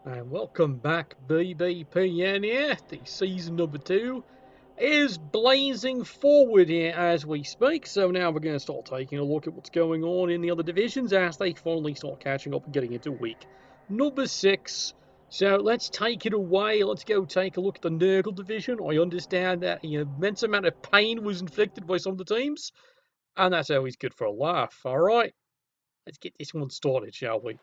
And welcome back, BBPN here. The season number 2 is blazing forward here as we speak. So now we're going to start taking a look at what's going on in the other divisions as they finally start catching up and getting into week number 6. So let's take it away. Let's go take a look at the Nurgle division. I understand that an immense amount of pain was inflicted by some of the teams, and that's always good for a laugh. All right, let's get this one started, shall we?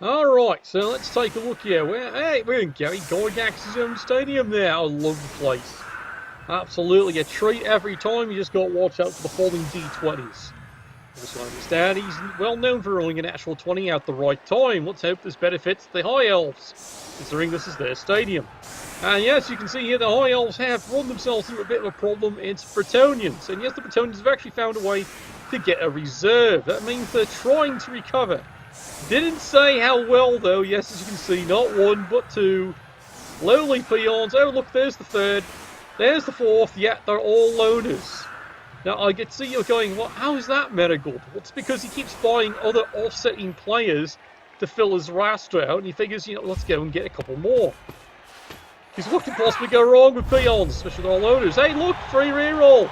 Alright, so let's take a look here. We're in Gary Gygax's own stadium now. I love the place. Absolutely a treat every time. You just got to watch out for the falling D20s. Also understand he's well known for rolling an actual 20 out the right time. Let's hope this benefits the High Elves, considering this is their stadium. And yes, you can see here the High Elves have run themselves through a bit of a problem. It's Bretonians. And yes, the Bretonians have actually found a way to get a reserve. That means they're trying to recover. Didn't say how well though. Yes, as you can see, not one but two lowly peons. Oh look, there's the third, there's the fourth. Yeah, they're all loners. Now I can see you're going, well, how is that medical? Well, it's because he keeps buying other offsetting players to fill his roster out, and he figures, you know, let's go and get a couple more. Because what could possibly go wrong with peons, especially with all loners? Hey look, free reroll.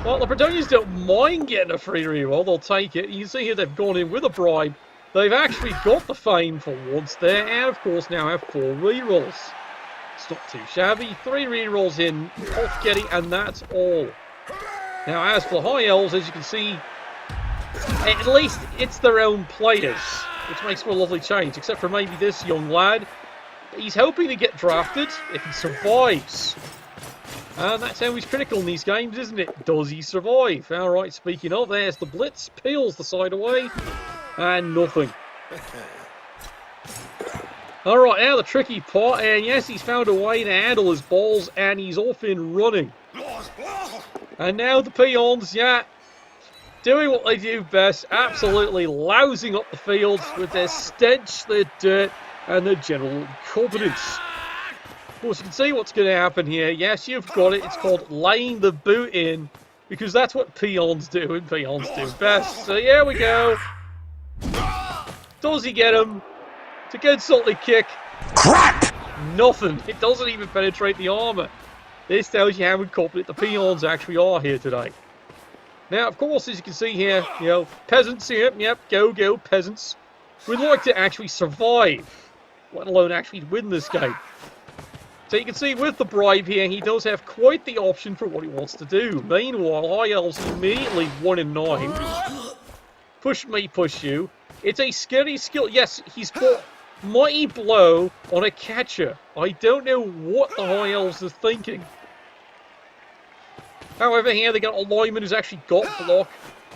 Well, the Bretonians don't mind getting a free reroll, they'll take it. You can see here they've gone in with a bribe. They've actually got the fame for once there, and of course now have 4 rerolls. It's not too shabby. 3 rerolls in, off getting, and that's all. Now as for the High Elves, as you can see, at least it's their own players, which makes for a lovely change, except for maybe this young lad. He's hoping to get drafted if he survives. And that's always critical in these games, isn't it? Does he survive? Alright, speaking of, there's the blitz, peels the side away, and nothing. Alright, now the tricky part, and yes, he's found a way to handle his balls, and he's off and running. And now the peons, yeah, doing what they do best, absolutely lousing up the field with their stench, their dirt, and their general incompetence. Of course, you can see what's going to happen here. Yes, you've got it. It's called laying the boot in, because that's what peons do, and peons do best. So here we go. Does he get him? It's a good salty kick. Crap! Nothing. It doesn't even penetrate the armour. This tells you how incompetent the peons actually are here today. Now, of course, as you can see here, you know, peasants here. Yep, go peasants. We'd like to actually survive, let alone actually win this game. So you can see with the bribe here, he does have quite the option for what he wants to do. Meanwhile, High Elves immediately 1 in 9. Push me, push you. It's a scary skill. Yes, he's put Mighty Blow on a catcher. I don't know what the High Elves are thinking. However, here they got a lineman who's actually got block.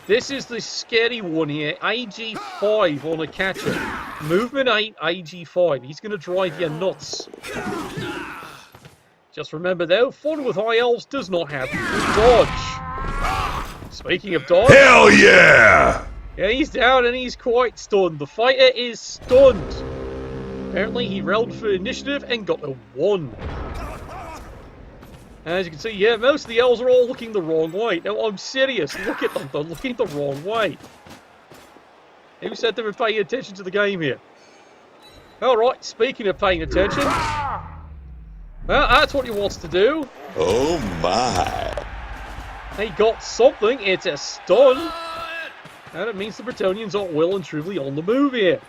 This is the scary one here. AG5 on a catcher. Movement 8, AG5. He's going to drive you nuts. Just remember though, fun with High Elves does not have dodge. Speaking of dodge... Hell yeah! Yeah, he's down and he's quite stunned. The fighter is stunned. Apparently he rolled for initiative and got a 1. As you can see, yeah, most of the elves are all looking the wrong way. No, I'm serious. Look at them. They're looking the wrong way. Who said they were paying attention to the game here? Alright, speaking of paying attention... Well, that's what he wants to do. Oh my. He got something. It's a stun. And it means the Bretonians are well and truly on the move here.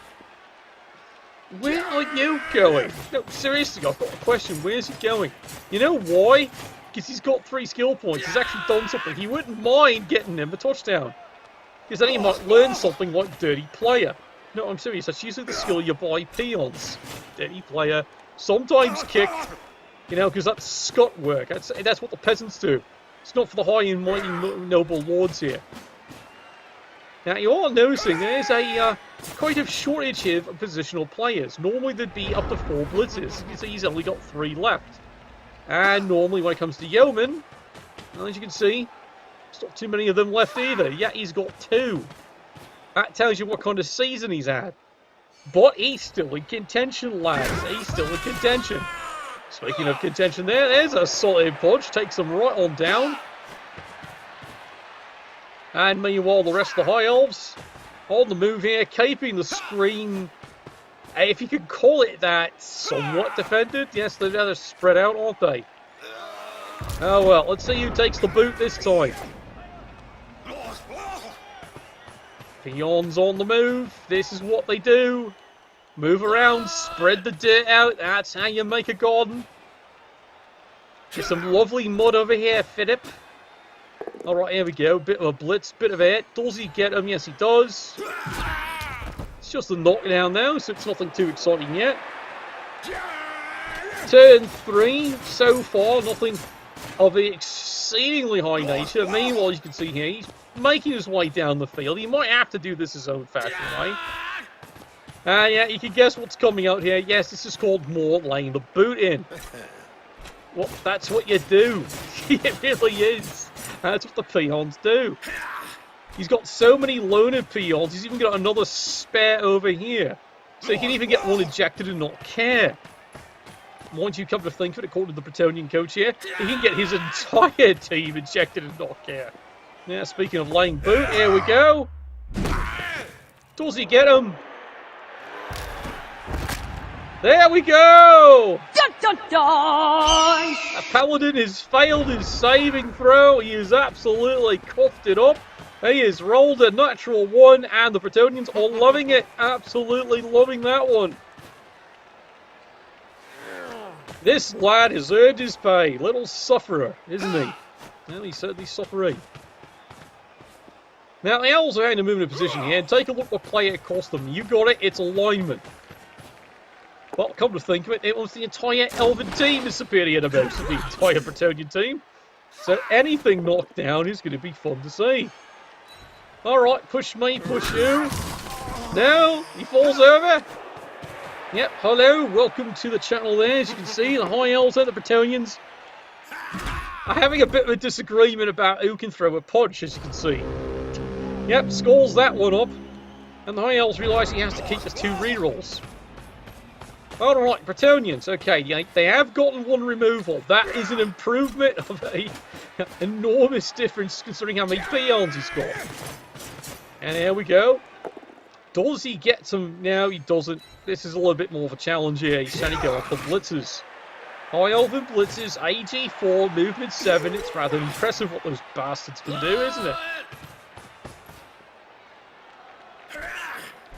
Where are you going? No, seriously, I've got a question. Where's he going? You know why? Because he's got 3 skill points. He's actually done something. He wouldn't mind getting him a touchdown. Because then he might learn something like Dirty Player. No, I'm serious. That's usually the skill you buy peons. Dirty Player. Sometimes Kick. You know, because that's scut work. That's what the peasants do. It's not for the high and mighty noble lords here. Now, you are noticing there's a quite a shortage here of positional players. Normally, there'd be up to 4 blitzers. You can see he's only got 3 left. And normally, when it comes to yeomen, well, as you can see, there's not too many of them left either. Yeah, he's got 2. That tells you what kind of season he's had. But he's still in contention, lads. He's still in contention. Speaking of contention there's a solid punch. Takes them right on down. And meanwhile, the rest of the High Elves on the move here, keeping the screen, if you could call it that, somewhat defended. Yes, they're rather spread out, aren't they? Oh well, let's see who takes the boot this time. Peons on the move. This is what they do. Move around, spread the dirt out. That's how you make a garden. Get some lovely mud over here, Philip. Alright, here we go. Bit of a blitz, bit of it. Does he get him? Yes, he does. It's just a knockdown now, so it's nothing too exciting yet. Turn 3. So far, nothing of the exceedingly high nature. Meanwhile, as you can see here, he's making his way down the field. He might have to do this his own fashion way. Yeah, you can guess what's coming out here. Yes, this is called more laying the boot in. Well, that's what you do. It really is. That's what the peons do. He's got so many loner peons, he's even got another spare over here. So he can even get one ejected and not care. Once you come to think of it, according to the Bretonian coach here, he can get his entire team ejected and not care. Yeah, speaking of laying boot, here we go. Does he get him? There we go! Dun, dun, dun. A paladin has failed his saving throw. He has absolutely coughed it up. He has rolled a natural 1, and the Bretonians are loving it. Absolutely loving that one. This lad has earned his pay. Little sufferer, isn't he? Well, he's certainly suffering. Now, the Elves are having to move in a position here. Take a look what play it cost them. You got it, it's alignment. Well, come to think of it, it was the entire Elven team is superior to most of the entire Bretonian team. So anything knocked down is going to be fun to see. Alright, push me, push you. No, he falls over. Yep, hello, welcome to the channel there. As you can see, the High Elves and the Bretonians are having a bit of a disagreement about who can throw a punch, as you can see. Yep, scores that one up. And the High Elves realise he has to keep his 2 rerolls. Alright, Bretonians, okay, they have gotten 1 removal. That is an improvement of an enormous difference considering how many peons he's got. And here we go. Does he get some? No, he doesn't. This is a little bit more of a challenge here. He's trying to go off the blitzers. High Elven blitzers, AG 4, movement 7. It's rather impressive what those bastards can do, isn't it?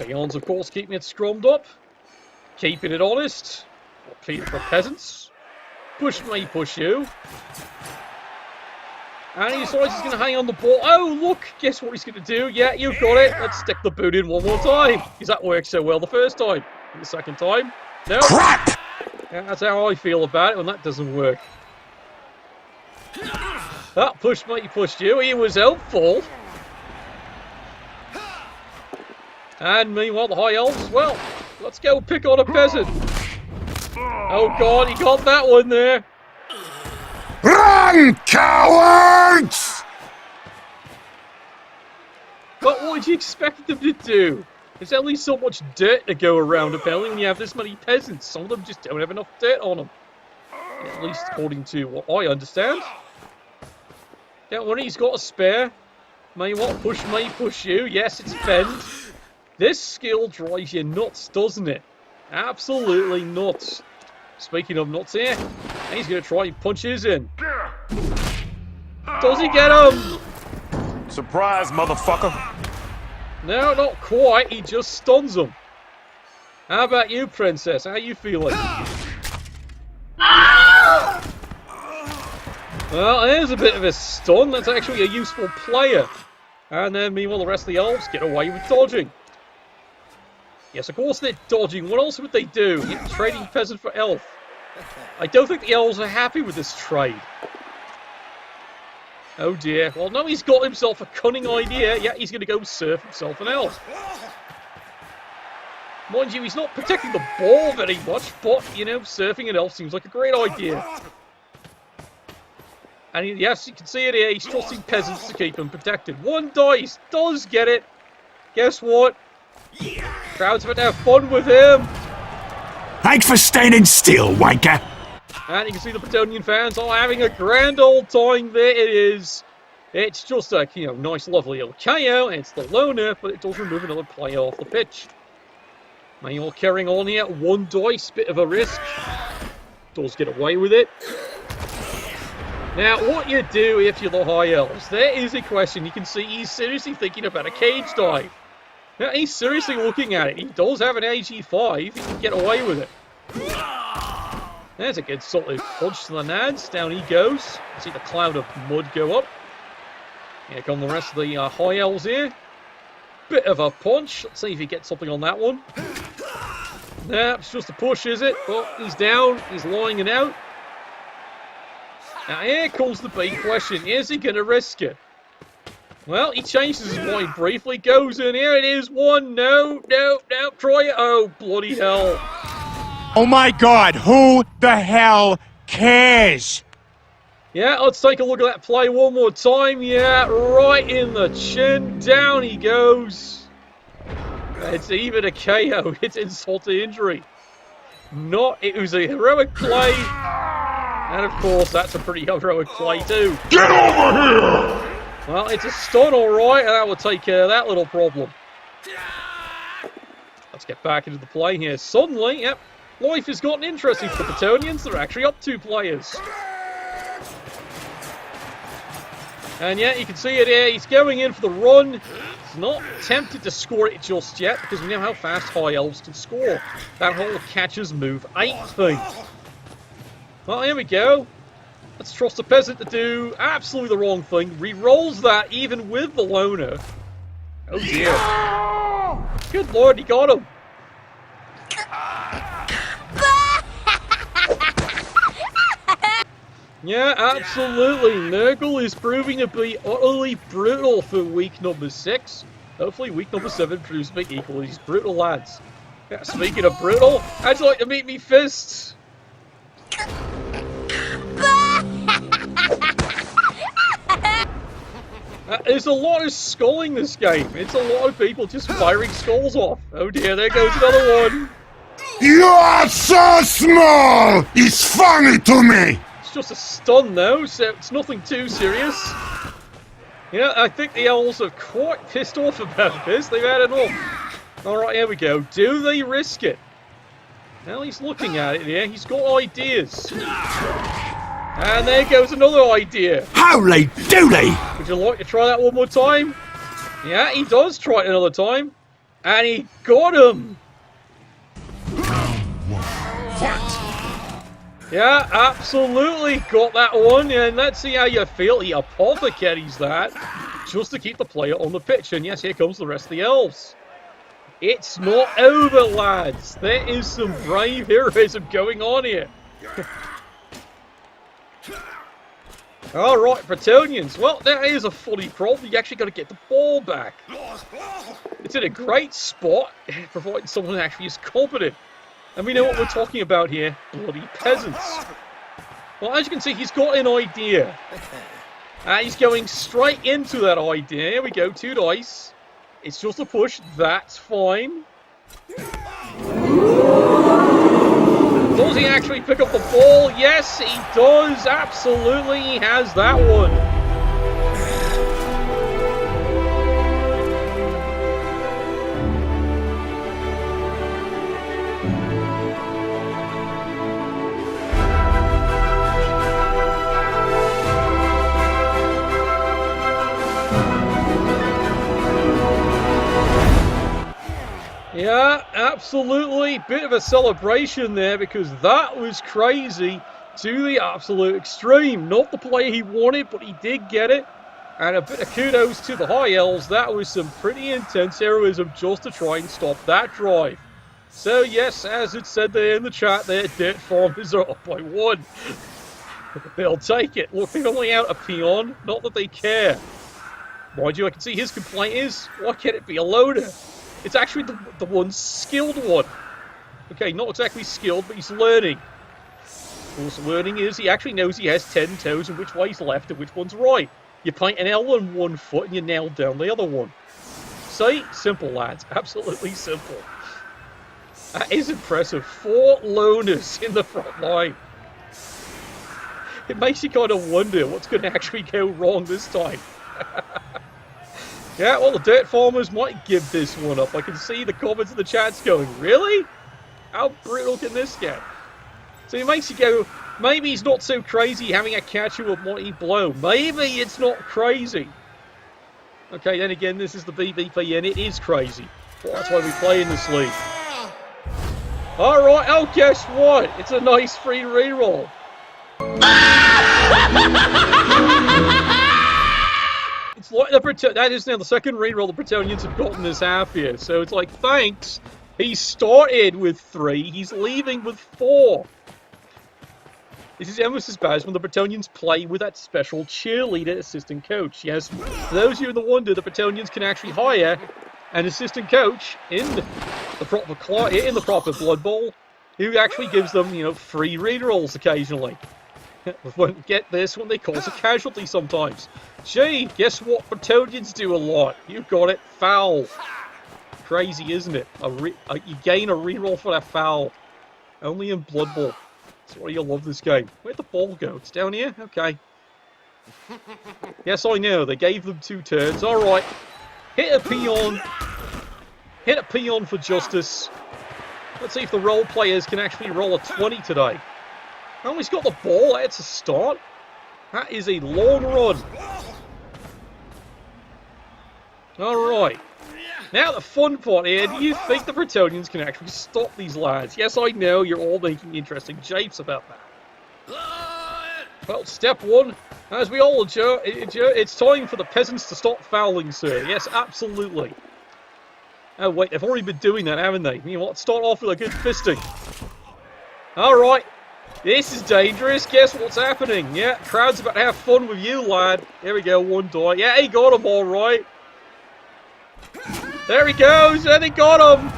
Peons, of course, keeping it scrummed up. Keeping it honest. For peasants. Push me, push you. And he decides he's going to hang on the ball. Oh, look! Guess what he's going to do? Yeah, you've got it. Let's stick the boot in one more time. Because that worked so well the first time. And the second time. No. Crap! Yeah, that's how I feel about it when that doesn't work. That push me, pushed you. He was helpful. And meanwhile, the High Elves, well, let's go pick on a peasant. Oh god, he got that one there. Run, cowards! But what would you expect them to do? There's only so much dirt to go around, apparently, when you have this many peasants. Some of them just don't have enough dirt on them. At least according to what I understand. Don't worry, he's got a spare. May what? Push me, push you. Yes, it's fend. This skill drives you nuts, doesn't it? Absolutely nuts. Speaking of nuts here, he's going to try and punch his in. Does he get him? Surprise, motherfucker. No, not quite. He just stuns him. How about you, Princess? How are you feeling? Well, there's a bit of a stun. That's actually a useful player. And then, meanwhile, the rest of the elves get away with dodging. Yes, of course they're dodging. What else would they do? Yeah, trading peasant for elf. I don't think the elves are happy with this trade. Oh dear. Well, no, he's got himself a cunning idea. Yeah, he's going to go surf himself an elf. Mind you, he's not protecting the ball very much, but, you know, surfing an elf seems like a great idea. And yes, you can see it here. He's trusting peasants to keep him protected. 1 dice does get it. Guess what? Crowd's about to have fun with him. Thanks for standing still, wanker. And you can see the Bretonian fans are having a grand old time. There it is. It's just a, you know, nice, lovely little KO. It's the loner, but it does remove another player off the pitch. Now you're carrying on here. 1 dice, bit of a risk. Does get away with it. Now, what you do if you're the High Elves? There is a question. You can see he's seriously thinking about a cage dive. Now, he's seriously looking at it. He does have an AG5. He can get away with it. There's a good solid punch to the nads. Down he goes. See the cloud of mud go up. Here come the rest of the High Elves here. Bit of a punch. Let's see if he gets something on that one. Nah, it's just a push, is it? Well, he's down. He's lying it out. Now here comes the big question. Is he going to risk it? Well, he changes his mind briefly. Goes in. Here it is. 1. No. Try it. Oh, bloody hell. Oh my god, who the hell cares? Yeah, let's take a look at that play one more time. Yeah, right in the chin. Down he goes. It's even a KO. It's insult to injury. It was a heroic play. And of course, that's a pretty heroic play too. Get over here! Well, it's a stun, alright, and that will take care of that little problem. Let's get back into the play here. Suddenly, yep, life has gotten interesting for the Bretonians. They're actually up 2 players. And yeah, you can see it here. He's going in for the run. He's not tempted to score it just yet, because we know how fast High Elves can score. That whole catcher's move 8 thing. Well, here we go. Let's trust the peasant to do absolutely the wrong thing. Re-rolls that even with the loner. Oh dear. Good lord, he got him. Yeah, absolutely. Nurgle is proving to be utterly brutal for week number 6. Hopefully week number 7 proves to be equally as brutal, lads. Yeah, speaking of brutal, how'd you like to meet me fists? There's a lot of skulling this game. It's a lot of people just firing skulls off. Oh dear, there goes another one. You are so small! It's funny to me! It's just a stun though, so it's nothing too serious. Yeah, I think the Elves are quite pissed off about this. They've had enough. Alright, here we go. Do they risk it? Well, he's looking at it here. He's got ideas. And there goes another idea. Holy dooly! Would you like to try that one more time? Yeah, he does try it another time. And he got him. Yeah, absolutely got that one. And let's see how you feel. He apothecaries that just to keep the player on the pitch. And yes, here comes the rest of the Elves. It's not over, lads. There is some brave heroism going on here. Alright, Bretonians. Well, that is a funny problem. You actually got to get the ball back. It's in a great spot, providing someone actually is competent. And we know what we're talking about here. Bloody peasants. Well, as you can see, he's got an idea. He's going straight into that idea. Here we go, 2 dice. It's just a push. That's fine. Does he actually pick up the ball? Yes, he does. Absolutely, he has that one. Yeah, absolutely. Bit of a celebration there because that was crazy to the absolute extreme. Not the player he wanted, but he did get it. And a bit of kudos to the High Elves. That was some pretty intense heroism just to try and stop that drive. So yes, as it said there in the chat there, Dirt Farmers are up by 1. They'll take it. Look, they're only out a peon. Not that they care. Mind you, I can see his complaint is, why can't it be a loader? It's actually the one skilled one. Okay, not exactly skilled, but he's learning. Of course, learning is he actually knows he has 10 toes and which way's left and which one's right. You paint an L on one foot and you nail down the other one. See? Simple, lads. Absolutely simple. That is impressive. 4 loners in the front line. It makes you kind of wonder what's going to actually go wrong this time. Yeah, well, the dirt farmers might give this one up. I can see the comments in the chats going, really? How brutal can this get? So it makes you go, maybe he's not so crazy having a catcher with mighty blow. Maybe it's not crazy. Okay, then again, this is the BBPN. It is crazy. Well, that's why we play in this league. Alright, oh, guess what? It's a nice free reroll. It's like that is now the second reroll the Bretonians have gotten this half here. So it's like, thanks. He started with 3. He's leaving with 4. This is almost as bad as when the Bretonians play with that special cheerleader assistant coach. Yes, for those of you in the wonder, the Bretonians can actually hire an assistant coach in the proper Blood Bowl who actually gives them, you know, free rerolls occasionally. Get this, when they cause a casualty sometimes. Gee, guess what Bretonians do a lot? You got it, foul. Crazy, isn't it? You gain a reroll for that foul. Only in Blood Bowl. That's why you love this game. Where'd the ball go? It's down here? Okay. Yes, I know. They gave them 2 turns. Alright. Hit a peon. Hit a peon for justice. Let's see if the role players can actually roll a 20 today. Oh, he's got the ball. That's a start. That is a long run. Alright. Now the fun part here, do you think the Bretonians can actually stop these lads? Yes, I know, you're all making interesting japes about that. Well, step 1, as we all endure, it's time for the peasants to stop fouling, sir. Yes, absolutely. Oh wait, they've already been doing that, haven't they? You know what, start off with a good fisting. Alright, this is dangerous. Guess what's happening? Yeah, crowd's about to have fun with you, lad. Here we go, 1 die. Yeah, he got him alright. There he goes, and he got him!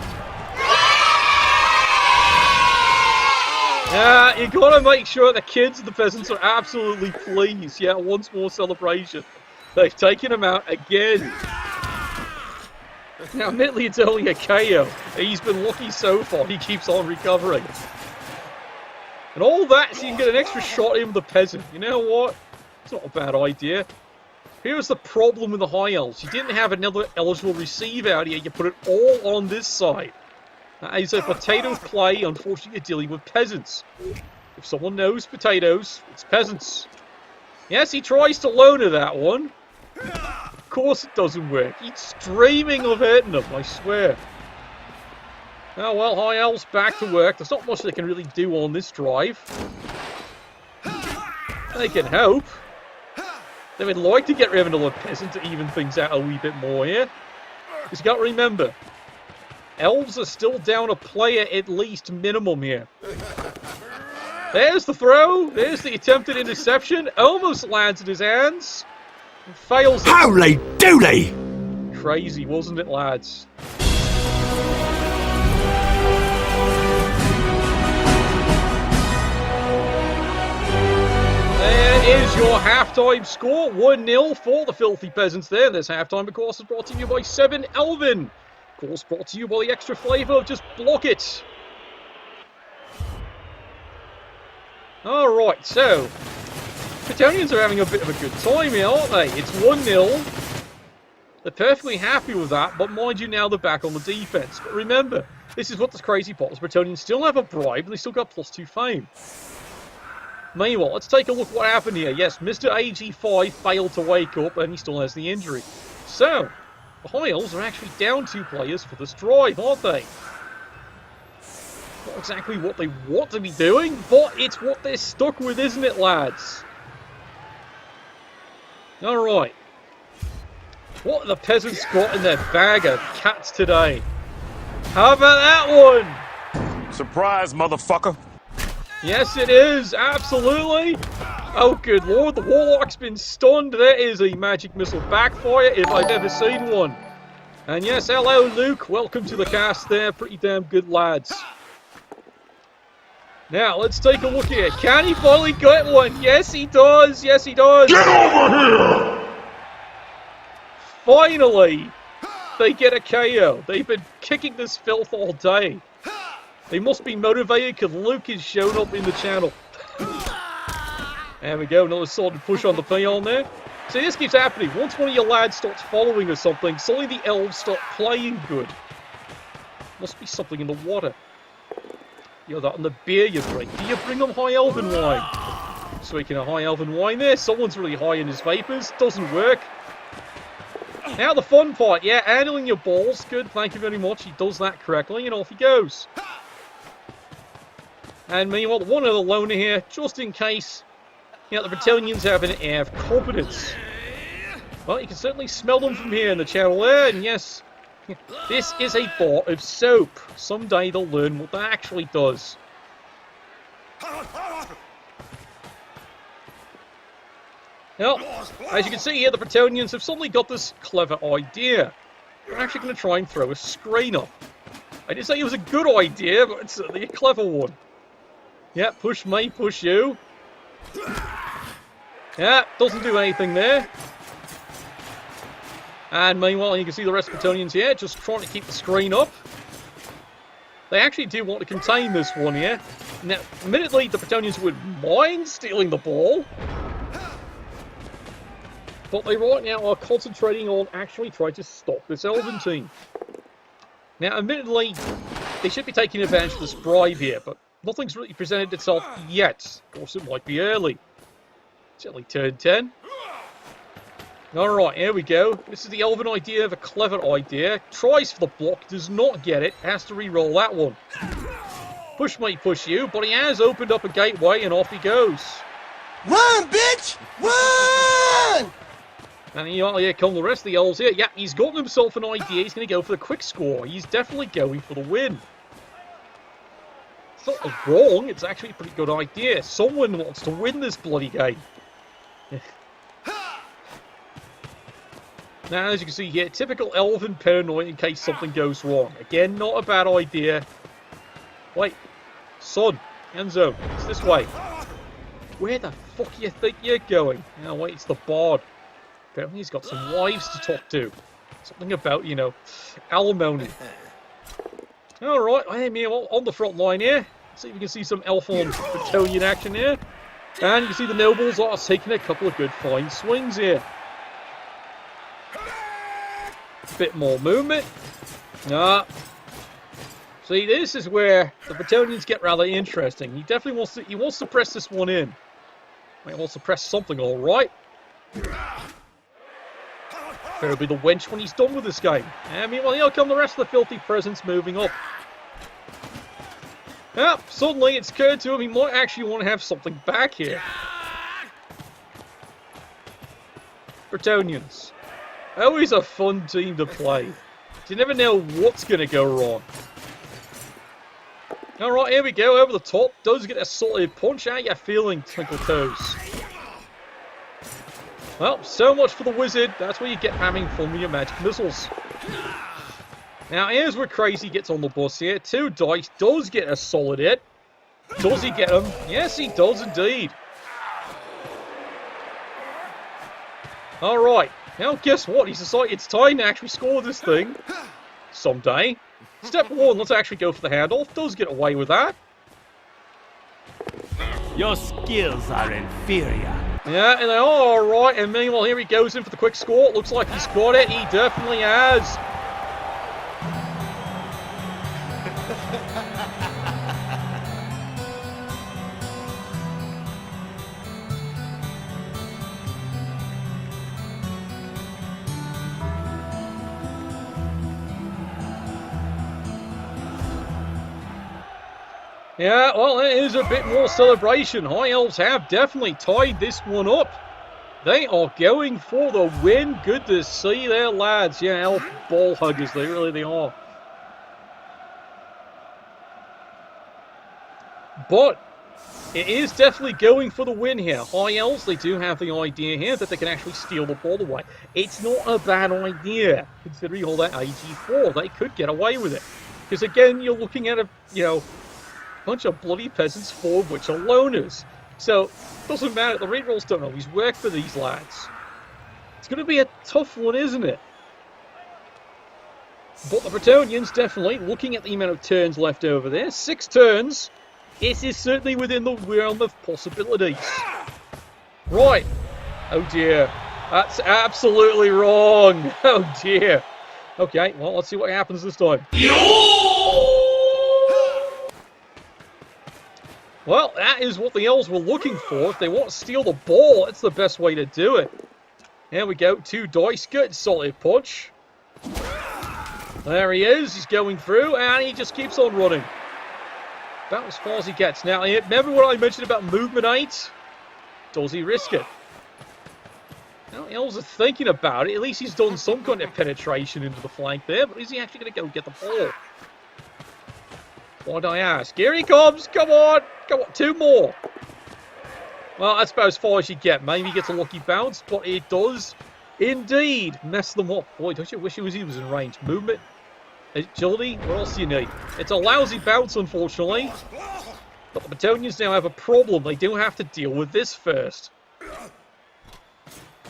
Yeah, you gotta make sure the kids and the peasants are absolutely pleased. Yeah, once more celebration. They've taken him out again. Now, admittedly, it's only a KO. He's been lucky so far, he keeps on recovering. And all that so you can get an extra shot in with the peasant. You know what? It's not a bad idea. Here's the problem with the High Elves. You didn't have another eligible receive out here. You put it all on this side. That is a potato play. Unfortunately, you're dealing with peasants. If someone knows potatoes, it's peasants. Yes, he tries to loner that one. Of course it doesn't work. He's dreaming of hitting them, I swear. Oh well, High Elves back to work. There's not much they can really do on this drive. They can hope. They would like to get rid of another peasant to even things out a wee bit more here. Because you got to remember, elves are still down a player at least minimum here. There's the throw. There's the attempted interception. Almost lands in his hands. And fails it. Holy dooly! Crazy, wasn't it, lads? There is your halftime score, 1-0 for the Filthy Peasants there. This halftime, of course, is brought to you by 7 Elvin. Of course, brought to you by the extra flavour of Just Block It. Alright, so, Bretonians are having a bit of a good time here, aren't they? It's 1-0. They're perfectly happy with that, but mind you, now they're back on the defence. But remember, this is what the crazy part is. Bretonians still have a bribe, and they still got +2 fame. Meanwhile, let's take a look what happened here. Yes, Mr. AG5 failed to wake up, and he still has the injury. So, the High Elves are actually down 2 players for this drive, aren't they? Not exactly what they want to be doing, but it's what they're stuck with, isn't it, lads? Alright. What have the peasants got in their bag of cats today? How about that one? Surprise, motherfucker. Yes, it is. Absolutely. Oh, good lord, the Warlock's been stunned. There is a magic missile backfire if I've ever seen one. And yes, hello, Luke. Welcome to the cast there. Pretty damn good lads. Now, let's take a look here. Can he finally get one? Yes, he does. Yes, he does. Get over here! Finally, they get a KO. They've been kicking this filth all day. They must be motivated because Luke is showing up in the channel. There we go, another solid push on the peon there. See, this keeps happening. Once one of your lads starts following or something, suddenly the elves start playing good. Must be something in the water. You know that on the beer you drink. Do you bring them high elven wine? Speaking of high elven wine there, someone's really high in his vapors. Doesn't work. Now the fun part, yeah, handling your balls. Good, thank you very much. He does that correctly, and off he goes. And meanwhile, one other loner here, just in case, you know, the Bretonians have an air of competence. Well, you can certainly smell them from here in the channel there, and yes, this is a bar of soap. Someday they'll learn what that actually does. Now, as you can see here, the Bretonians have suddenly got this clever idea. They're actually going to try and throw a screen up. I didn't say it was a good idea, but it's certainly a clever one. Yeah, push me, push you. Yeah, doesn't do anything there. And meanwhile, you can see the rest of the Bretonians here, just trying to keep the screen up. They actually do want to contain this one here. Now, admittedly, the Bretonians would mind stealing the ball. But they right now are concentrating on actually trying to stop this Elven team. Now, admittedly, they should be taking advantage of this bribe here, but nothing's really presented itself yet. Of course, it might be early. It's only turn 10. Alright, here we go. This is the Elven idea of a clever idea. Tries for the block, does not get it, has to re-roll that one. Push me, push you, but he has opened up a gateway and off he goes. Run, bitch! Run! And here come the rest of the elves here. Yeah, he's gotten himself an idea. He's going to go for the quick score. He's definitely going for the win. It's not wrong. It's actually a pretty good idea. Someone wants to win this bloody game. Now, as you can see here, typical elven paranoia in case something goes wrong. Again, not a bad idea. Wait. Son. End zone. It's this way. Where the fuck do you think you're going? Oh, wait, it's the bard. Apparently he's got some wives to talk to. Something about, you know, alimony. Alright, I'm here on the front line here. Let's see if we can see some elf-on Bretonian action here. And you can see the nobles are taking a couple of good fine swings here. Bit more movement. See, this is where the Bretonians get rather interesting. He definitely wants to press this one in. He wants to press something, alright. Better be the wench when he's done with this game. And meanwhile, here come the rest of the filthy presence moving up. Yep, suddenly it's occurred to him he might actually want to have something back here. Bretonians. Always a fun team to play. You never know what's going to go wrong. Alright, here we go, over the top. Does get a solid punch. How you feeling, Twinkle Toes? Well, so much for the wizard. That's where you get hamming from your magic missiles. Now, here's where Crazy gets on the bus here. 2 dice, does get a solid hit. Does he get him? Yes, he does indeed. Alright, now guess what? He's decided it's time to actually score this thing. Someday. Step 1, let's actually go for the handoff. Does get away with that. Your skills are inferior. Yeah, and then, alright, and meanwhile here he goes in for the quick score. Looks like he's got it. He definitely has. Yeah, well, it is a bit more celebration. High Elves have definitely tied this one up. They are going for the win. Good to see their lads. Yeah, elf ball huggers, they are. But It is definitely going for the win here. High Elves, they do have the idea here that they can actually steal the ball away. It's not a bad idea, considering all that AG4. They could get away with it. Because again, you're looking at a, bunch of bloody peasants, 4 of which are loners. So, it doesn't matter. The rerolls don't always work for these lads. It's going to be a tough one, isn't it? But the Bretonians, definitely, looking at the amount of turns left over there, 6 turns. It is certainly within the realm of possibilities. Right. Oh dear. That's absolutely wrong. Oh dear. Okay, well, let's see what happens this time. Well, that is what the Elves were looking for. If they want to steal the ball, that's the best way to do it. Here we go. 2 dice. Good solid punch. There he is. He's going through, and he just keeps on running. About as far as he gets. Now, remember what I mentioned about movement 8? Does he risk it? Now, the Elves are thinking about it. At least he's done some kind of penetration into the flank there. But is he actually going to go get the ball? Why'd I ask? Here he comes. Come on. Come on. 2 more. Well, that's about as far as you get. Maybe he gets a lucky bounce. But it does indeed mess them up. Boy, don't you wish he was in range? Movement. Agility, what else do you need? It's a lousy bounce, unfortunately. But the Bretonians now have a problem. They do have to deal with this first.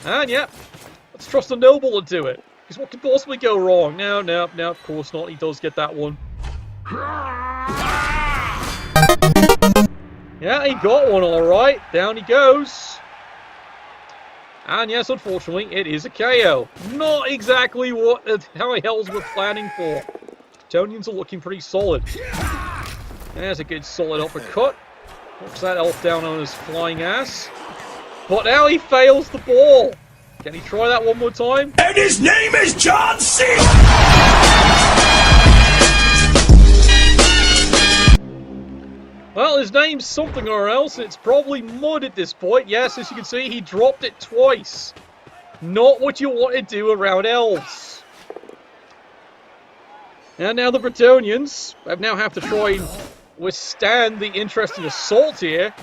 And yeah, let's trust the Noble to do it. Because what could possibly go wrong? No, of course not. He does get that one. Yeah, he got one alright. Down he goes. And yes, unfortunately, it is a KO. Not exactly what the High Elves were planning for. Bretonians are looking pretty solid. There's a good solid uppercut. Knocks that elf down on his flying ass. But now he fails the ball. Can he try that one more time? And his name is John C. Well, his name's something or else. It's probably mud at this point. Yes, as you can see, he dropped it twice. Not what you want to do around elves. And now the Bretonians now have to try and withstand the interesting assault here.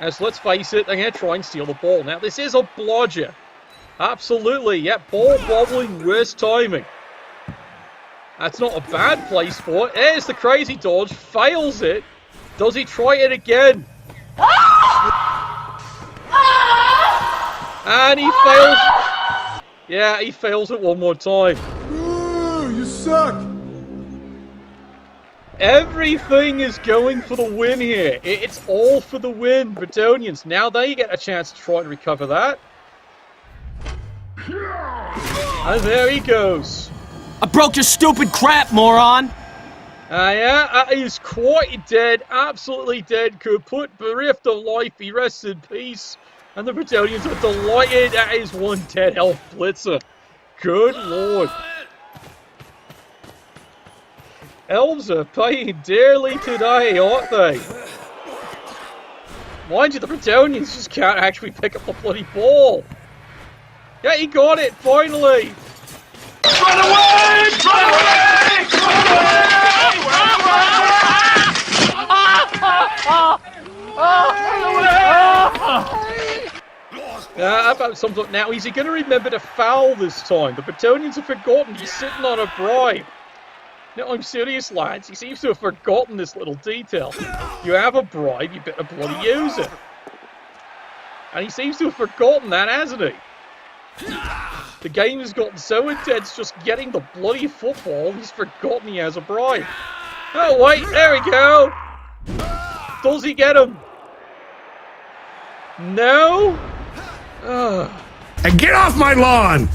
As, let's face it, they're going to try and steal the ball. Now, this is a blodger. Absolutely, yep, ball bobbling, worst timing. That's not a bad place for it. There's the crazy dodge, fails it. Does he try it again? And he fails. Yeah, he fails it one more time. Ooh, you suck. Everything is going for the win here. It's all for the win, Bretonians. Now they get a chance to try and recover that. And there he goes. I broke your stupid crap, moron! Yeah, he's quite dead, absolutely dead, kaput, bereft of life, he rests in peace. And the Bretonians are delighted at his one dead elf blitzer. Good lord. Elves are paying dearly today, aren't they? Mind you, the Bretonians just can't actually pick up the bloody ball. Yeah, he got it, finally! Run away! Run away! Run away! How about something? Now, is he going to remember to foul this time? The Bretonians have forgotten he's sitting on a bribe. No, I'm serious, lads. He seems to have forgotten this little detail. You have a bribe, you better bloody use it. And he seems to have forgotten that, hasn't he? The game has gotten so intense just getting the bloody football, he's forgotten he has a bribe. Oh, wait, there we go. Does he get him? No? And get off my lawn!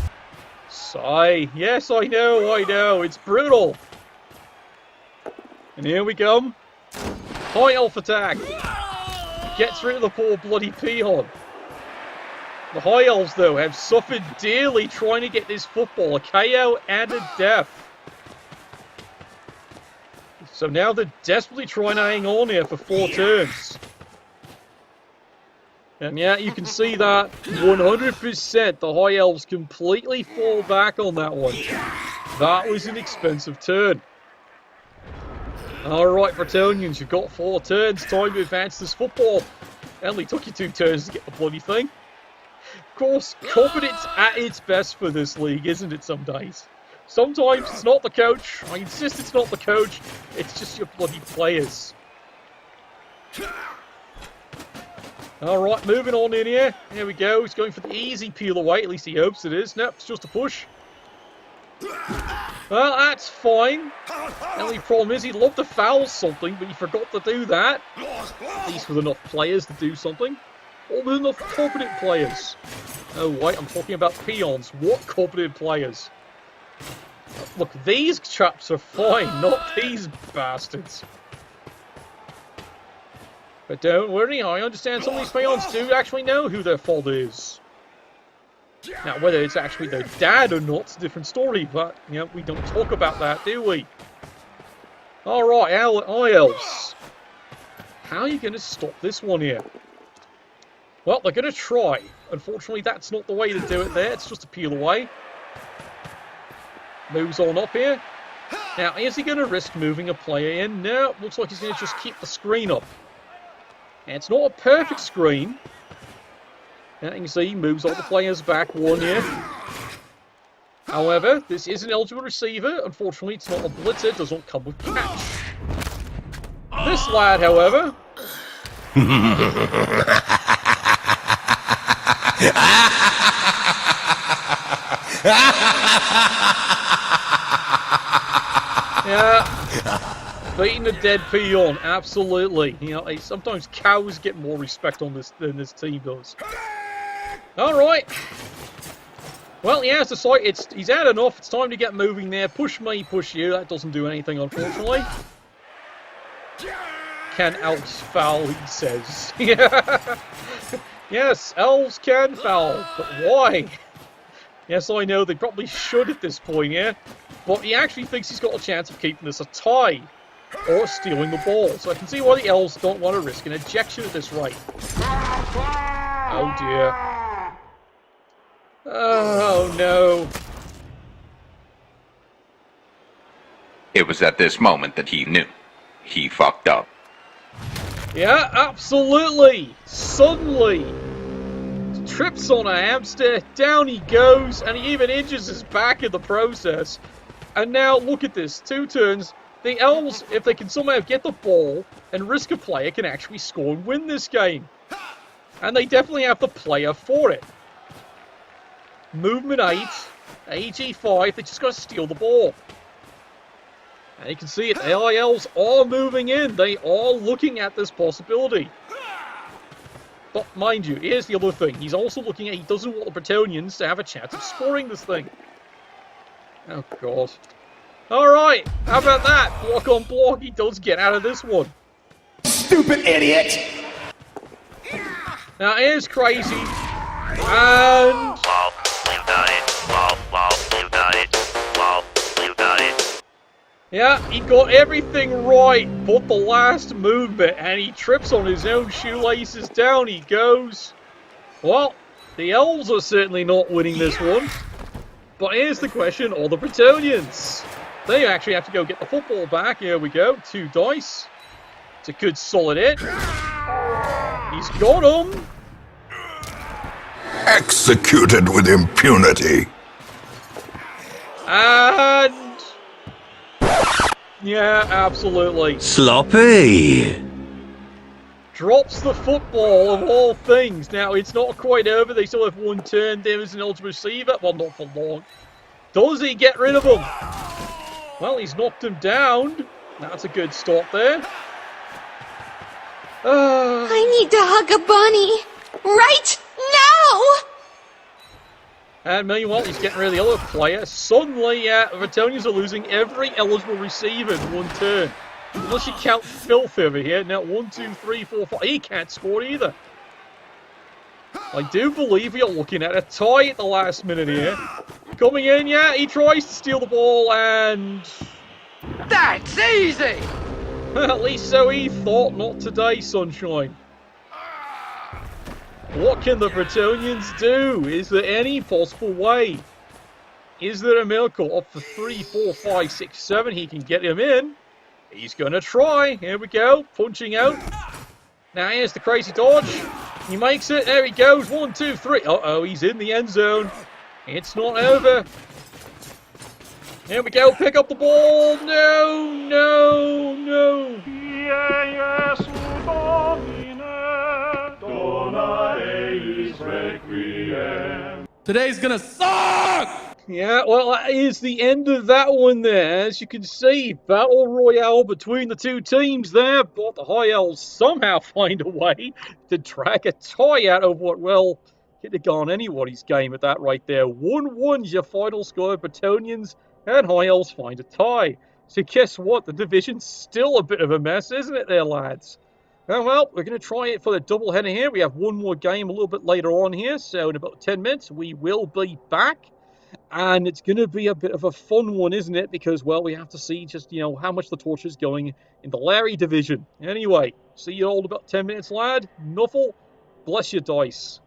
Sigh. Yes, I know. It's brutal. And here we come. High elf attack. Gets rid of the poor bloody peon. The High Elves, though, have suffered dearly trying to get this football. A KO and a death. So now they're desperately trying to hang on here for 4 turns. And yeah, you can see that 100% the High Elves completely fall back on that one. That was an expensive turn. Alright, Bretonians, you've got 4 turns. Time to advance this football. It only took you 2 turns to get the bloody thing. Of course, competence at its best for this league, isn't it, some days? Sometimes it's not the coach. I insist it's not the coach. It's just your bloody players. Alright, moving on in here. Here we go. He's going for the easy peel away. At least he hopes it is. Nope, it's just a push. Well, that's fine. The only problem is he'd love to foul something, but he forgot to do that. At least with enough players to do something. Or with enough competent players. Oh, wait, I'm talking about peons. What competent players? Look, these chaps are fine, not these bastards. But don't worry, I understand some of these peons do actually know who their father is. Now, whether it's actually their dad or not, it's a different story, but, you know, we don't talk about that, do we? Alright, High Elves. How are you going to stop this one here? Well, they're going to try. Unfortunately, that's not the way to do it there. It's just a peel away. Moves on up here. Now, is he going to risk moving a player in? No, looks like he's going to just keep the screen up. And it's not a perfect screen. And you can see he moves all the players back 1 here. However, this is an eligible receiver. Unfortunately, it's not a blitzer. It doesn't come with catch. This lad, however... yeah, beating a dead peon, absolutely. You know, sometimes cows get more respect on this than this team does. Alright. Well, he has decided he's had enough. It's time to get moving there. Push me, push you. That doesn't do anything, unfortunately. Can elves foul, he says. Yes, elves can foul, but why? Yes, I know, they probably should at this point, yeah? But he actually thinks he's got a chance of keeping this a tie. Or stealing the ball. So I can see why the elves don't want to risk an ejection at this rate. Oh dear. Oh no. It was at this moment that he knew. He fucked up. Yeah, absolutely. Suddenly. Trips on a hamster, down he goes, and he even injures his back in the process. And now, look at this. 2 turns. The elves, if they can somehow get the ball and risk a player, can actually score and win this game. And they definitely have the player for it. Movement 8, AG 5, they just got to steal the ball. And you can see it, the High Elves are moving in. They are looking at this possibility. But mind you, here's the other thing. He's also looking at, he doesn't want the Bretonians to have a chance of scoring this thing. Oh, God. Alright, how about that? Block on block, he does get out of this one. Stupid idiot! Now, here's crazy. And... Wow, you got it. Wow, you got it. Wow, you got it. yeah, he got everything right but the last movement, and he trips on his own shoelaces. Down he goes. Well, the Elves are certainly not winning this one. But here's the question, are the Bretonians? They actually have to go get the football back. Here we go, 2 dice. It's a good solid hit. He's got him. Executed with impunity. And... yeah, absolutely. Sloppy. Drops the football of all things. Now, it's not quite over. They still have 1 turn. There is an eligible receiver. Well, not for long. Does he get rid of him? Well, he's knocked him down. That's a good start there. I need to hug a bunny. Right now! And meanwhile, he's getting rid of the other player. Suddenly, the Bretonians are losing every eligible receiver in 1 turn. Unless you count Filth over here. Now, 1, 2, 3, 4, 5. He can't score either. I do believe we are looking at a tie at the last minute here. Coming in, yeah, he tries to steal the ball, and... That's easy! at least so he thought. Not today, sunshine. What can the Bretonians do? Is there any possible way? Is there a miracle up for 3, 4, 5, 6, 7? He can get him in. He's going to try. Here we go. Punching out. Now here's the crazy dodge. He makes it. There he goes. 1, 2, 3. Uh-oh, he's in the end zone. It's not over. Here we go. Pick up the ball. No, no, no. Today's gonna suck! Yeah, well, that is the end of that one there. As you can see, battle royale between the two teams there, but the High Elves somehow find a way to drag a tie out of what, well, could have gone anybody's game at that right there. 1-1's your final score. Bretonians and High Elves find a tie. So guess what? The division's still a bit of a mess, isn't it there, lads? Oh, well, we're going to try it for the doubleheader here. We have one more game a little bit later on here, so in about 10 minutes we will be back. And it's going to be a bit of a fun one, isn't it? Because, well, we have to see just, how much the torch is going in the Larry division. Anyway, see you all in about 10 minutes, lad. Nuffle, bless your dice.